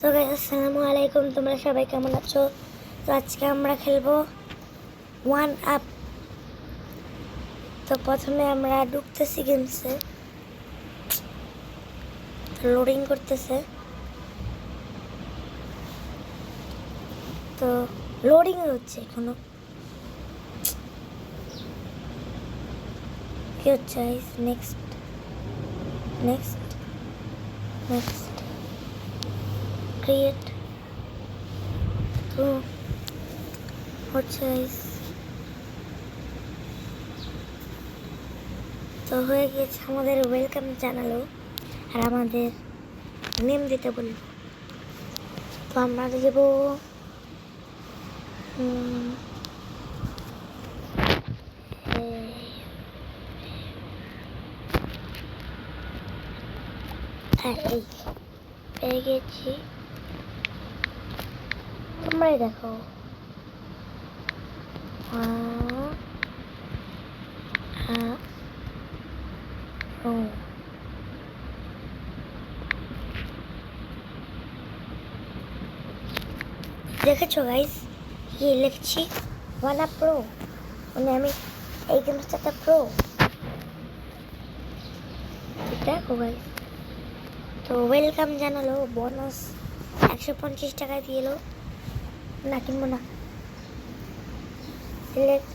তো গাইস আসসালামু আলাইকুম, তোমরা সবাই কেমন আছো? তো আজকে আমরা খেলবো ওয়ান আপ। তো প্রথমে আমরা ঢুকতেছি গেমসে, লোডিং করতেছে। তো লোডিং হচ্ছে এখনো, কি হচ্ছে? Next next next create. তো হচ্ছে গাইস, তো হয়ে গিয়েছে। আমাদের ওয়েলকাম জানালো আর আমাদের নেম দিতে বললো। তো আমরা দেবো হ্যাঁ, এই পেয়ে গেছি। তোমরাই দেখো। দেখেছো গাইস, কি লিখছি? ওয়ান আপ প্রো, মানে আমি এই গেমটাতে প্রো। দেখো গাইস, তো ওয়েলকাম জানালো, বোনাস 150 টাকা দিয়েলো। না, কিনবো না। সিলেক্ট,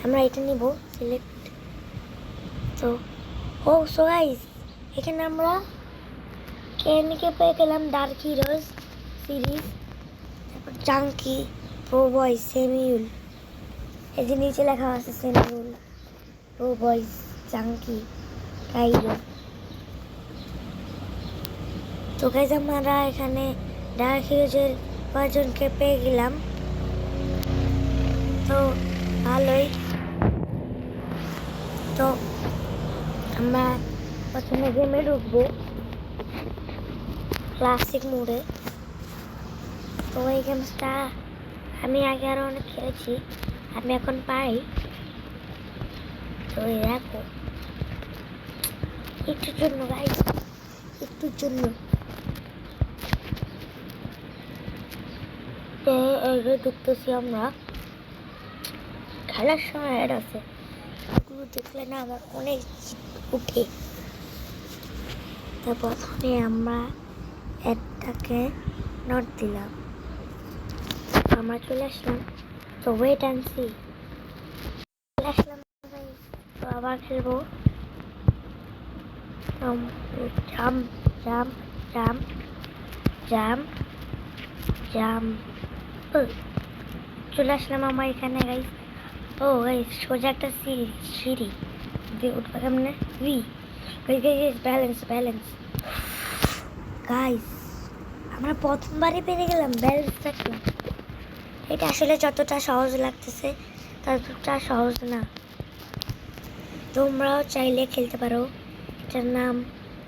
আমরা এটা নিব। সিলেক্ট। তো সো গাইস, এখানে আমরা কেনিকে পেয়ে গেলাম ডার্ক হিরোজ সিরিজ, তারপর জাঙ্কি, প্রো বয়েজ, সেমিউল। এই যে নিচে লেখা আছে সেমিউল, প্রো বয়েজ, জাঙ্কি, কাইরো। তো গাইস আমরা এখানে ডার্ক হিরোজের কয়েকজনকে পেয়ে গেলাম, তো ভালোই। তো আমরা প্রথমে গেমে ঢুকবো ক্লাসিক মোডে। তো এই গেমসটা আমি আগে আরও অনেক খেলেছি, আমি এখন পারি। তো দেখো, একটুর জন্য গাইস, একটুর জন্য ঢুকতেছি আমরা। খেলার সময় অ্যাড আছে, এগুলো দেখলে না আমার অনেক উঠে। তো প্রথমে আমরা অ্যাডটাকে নট দিলাম, আমরা চলে আসলাম। তো ওয়েট অ্যান্ড সি, চলে আসলাম। তো আবার খেলবো। Jump jump jump jump jump. চলে আসলাম আমার এখানে গাইস। গাইস, সোজা একটা সিঁড়ি দিয়ে উঠবে কেমনে? Balance balance. গাইস, আমরা প্রথমবারই পেরে গেলাম, ব্যালেন্স রাখলাম। এটা আসলে যতটা সহজ লাগতেছে ততটা সহজ না। তোমরাও চাইলে খেলতে পারো। এটার নাম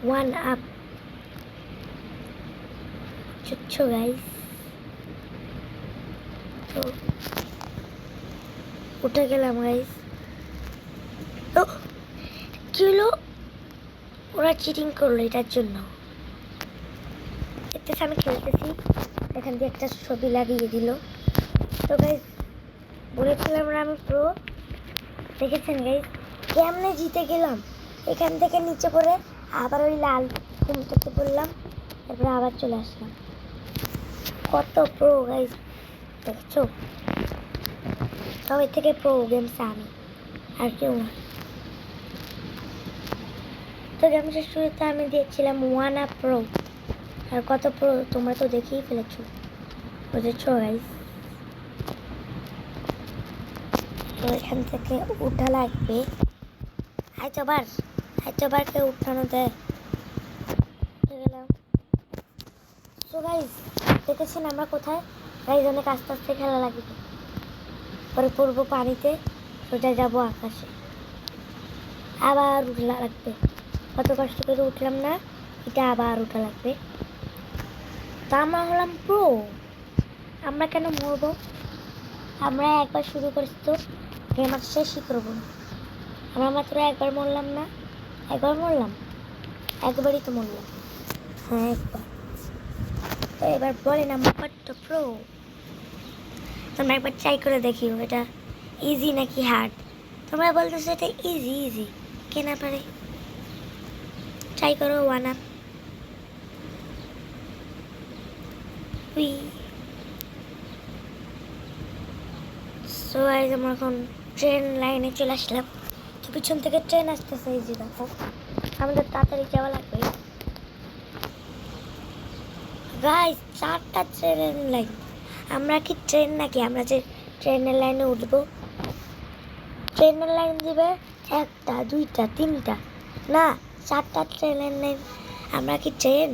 ওয়ান আপ। বুঝছো গাইস? তো উঠে গেলাম গাইস। তো কি হলো? ওরা চিটিং করলো এটার জন্য। দেখতেছি আমি খেলতেছি, এখান দিয়ে একটা ছবি লাগিয়ে দিল। তো গাইস, বলেছিলাম আমি প্রো। দেখেছেন গাইস কেমনে জিতে গেলাম? এখান থেকে নিচে পড়ে আবার ওই লাল ঘুমটাতে পড়লাম, তারপরে আবার চলে আসলাম। কত প্রো গাইস, দেখছো? তবে থেকে প্রো গেমস আমি, আর কেউ না। তো গেমসের শুরুতে আমি দিয়েছিলাম ওয়ান আপ প্রো, আর কত প্রো তোমরা তো দেখেই ফেলেছো, বুঝেছো গাইস? তো এখান থেকে উঠা লাগবে। আইতবার কেউ উঠানো দেয়। গেলাম। তো গাইস, দেখেছেন আমরা কোথায়? গাইস, অনেক আস্তে আস্তে খেলা লাগবে। পরে পড়বো পানিতে, সোজা যাবো আকাশে, আবার উঠা লাগবে। কত কষ্ট করে উঠলাম না, এটা আবার উঠা লাগবে। তা আমরা হলাম প্রো। আমরা কেন মরবো? আমরা একবার শুরু করেছি, তো গেম আর শেষই করবো না। আমরা মাত্র একবার মরলাম না, একবারই তো মরলাম। হ্যাঁ, একবার। তো এবার বলেন আমরা কত প্রো। তোমরা একবার ট্রাই করে দেখিও এটা ইজি নাকি হার্ড। তোমরা বলতেছো এটা ইজি ইজি, কে না পারে? ট্রাই করো one up. We so guys আমরা এখন ট্রেন লাইনে চলে আসলাম। তো পিছন থেকে ট্রেন আসতেছে, এই যে দেখো আমাদের তাড়াতাড়ি যাওয়া লাগবে। গাইস 4টা ট্রেনের লাইন। আমরা কি ট্রেন নাকি? আমরা যে ট্রেনের লাইনে উঠবো, ট্রেনের লাইন দিবে 1টা 2টা 3টা, না 4টা ট্রেনের লাইন। আমরা কি ট্রেন?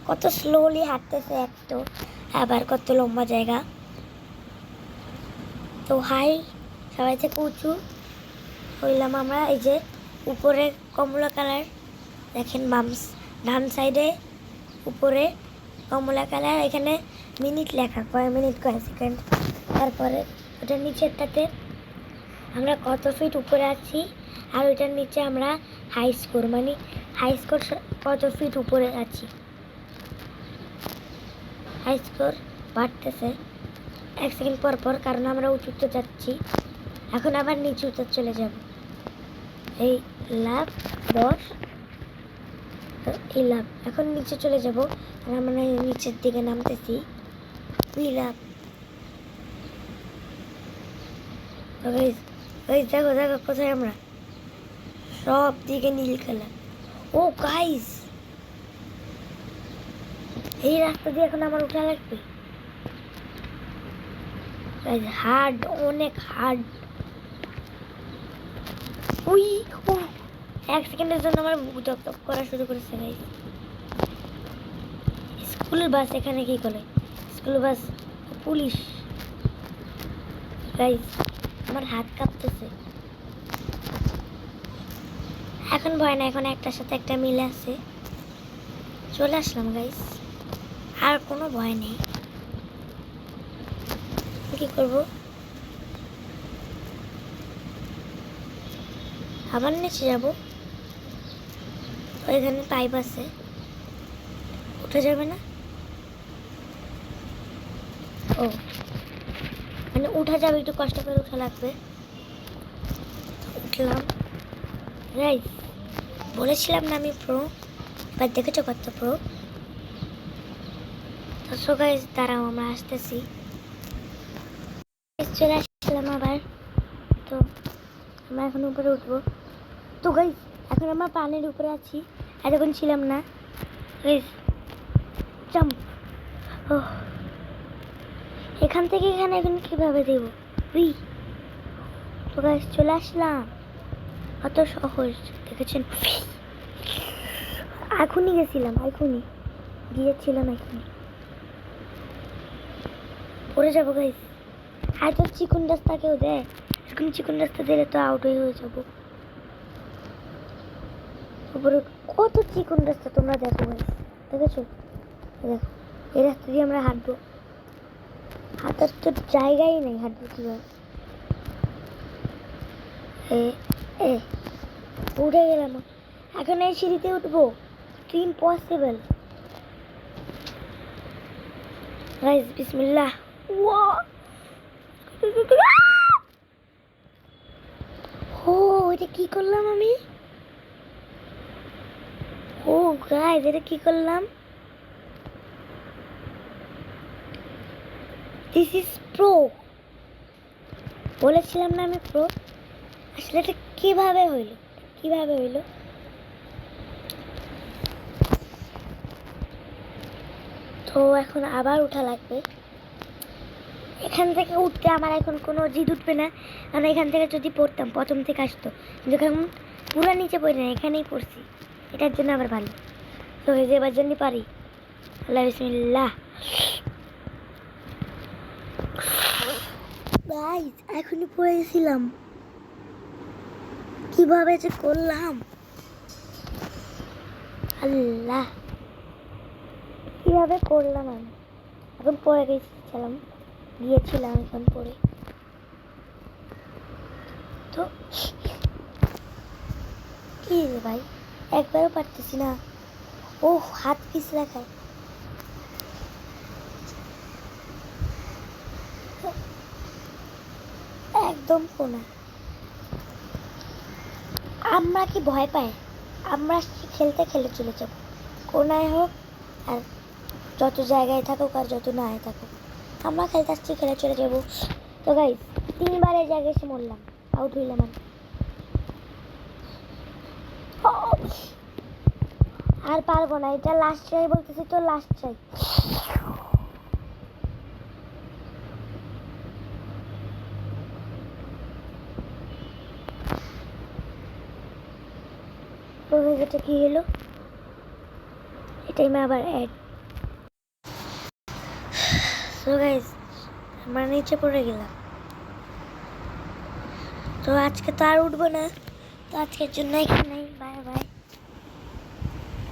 কত স্লোলি হাঁটতেছে একটু, আবার কত লম্বা জায়গা। তো হাই সবাই থেকে উঁচু হইলাম আমরা। এই যে উপরে কমলা কালার দেখেন, ডান সাইডে উপরে কমলা কালার, এখানে মিনিট লেখা, কয় মিনিট কয় সেকেন্ড। তারপরে ওটার নিচেরটাতে আমরা কত ফিট উপরে আছি, আর ওইটার নিচে আমরা হাই স্কোর, মানে হাই স্কোর কত ফিট উপরে আছি। হাই স্কোর বাড়তেছে 1 সেকেন্ড পর পর, কারণ আমরা উঁচুতে যাচ্ছি। এখন আবার নিচুতে চলে যাব। এই লাভ 10, এই লাভ। এখন নিচে চলে যাব, আর আমরা নিচের দিকে নামতেছি। লাভ দেখো দেখো কোথায় আমরা, সব দিকে নীল কালার। ও গাইস এই রাস্তা দিয়ে এখন আমার উঠা লাগবে। হার্ড, অনেক হার্ড। উই ও 1 সেকেন্ডের জন্য আমার বুক ধক করা শুরু করেছে গাইস। স্কুল বাস এখানে কি করে? School bus, police. গাইস আমার হাত কাঁপতেছে। এখন ভয় না, এখন একটার সাথে একটা মিলে আছে। চলে আসলাম গাইস, আর কোনো ভয় নেই। কি করব? আবার নিচে যাব। ওইখানে পাইপ আছে, উঠে যাবে না? ও মানে উঠা যাবে, একটু কষ্ট করে উঠা লাগবে। উঠলাম। রাইট, বলেছিলাম না আমি প্রো। এবার দেখেছো কত প্রো। তো সো গাইস দাঁড়াও, আমরা আসতেছি। চলে আসলাম আবার। তো আমরা এখন উপরে উঠবো। তো গাইস এখন আমরা পানির উপরে আছি, এতক্ষণ ছিলাম না। Guys jump. ও এখান থেকে এখানে এখন কীভাবে দেব? উই তো গাইস চলে আসলাম। কত সহজ দেখেছেন। এখনই গেছিলাম, এখনই গিয়েছিলাম, এখনই পড়ে যাবো গাইস। আর তো চিকন রাস্তা কেউ দেয়, এখন চিকন রাস্তা দিলে তো আউট হয়ে যাবো। উপরে কত চিকন রাস্তা তোমরা দেখো গাইস, দেখেছো? দেখো এই রাস্তা দিয়ে আমরা হাঁটবো, হাঁটার তো জায়গাই নেই, হাঁটবো কীভাবে? এ উঠে গেলাম। এখন এই সিঁড়িতে উঠবো, ইম্পসিবল গাইস। বিসমিল্লাহ। ও এটা কি করলাম আমি? ও গাইস এটা কি করলাম? This is pro. বলেছিলাম না আমি প্রো। আসলে এটা কিভাবে হইলো, কিভাবে হইলো? তো এখন আবার উঠা লাগবে। এখান থেকে উঠতে আমার এখন কোনো জিদ উঠবে না, কারণ এখান থেকে যদি পড়তাম প্রথম থেকে আসতো, কিন্তু এখন পুরো নিচে পড়ি না, এখানেই পড়ছি। এটার জন্য আবার ভালো। তো এই যে এবার জন্য পারি। আল্লাহ বিসমিল্লাহ। গাইস এখনই পড়ে গেছিলাম, কিভাবে যে করলাম আল্লাহ, কিভাবে করলাম আমি। এখন পড়ে গিয়েছিলাম এখন পড়ে। তো কি রে ভাই, একবারও পারতেছি না। ও হাত পিছলা খায়। একদম কোনায়। আমরা কি ভয় পাই? আমরা আসছি খেলতে, খেলে চলে যাব। কোনায় হোক আর যত জায়গায় থাকুক আর যত না থাকুক, আমরা খেলতে আসছি, খেলে চলে যাব। তো গাইস 3বার এই জায়গায় এসে মরলাম, আউট হইলাম আমি। আর পারবো না, এটা লাস্ট চাই বলতেছি তো, লাস্ট চাই। এটা কি হলো? এটাই আবার অ্যাড। সো গাইস আমরা নিচে পড়ে গেলাম। তো আজকে তো আর উঠবো না, তো আজকের জন্য এখানেই বাই বাই।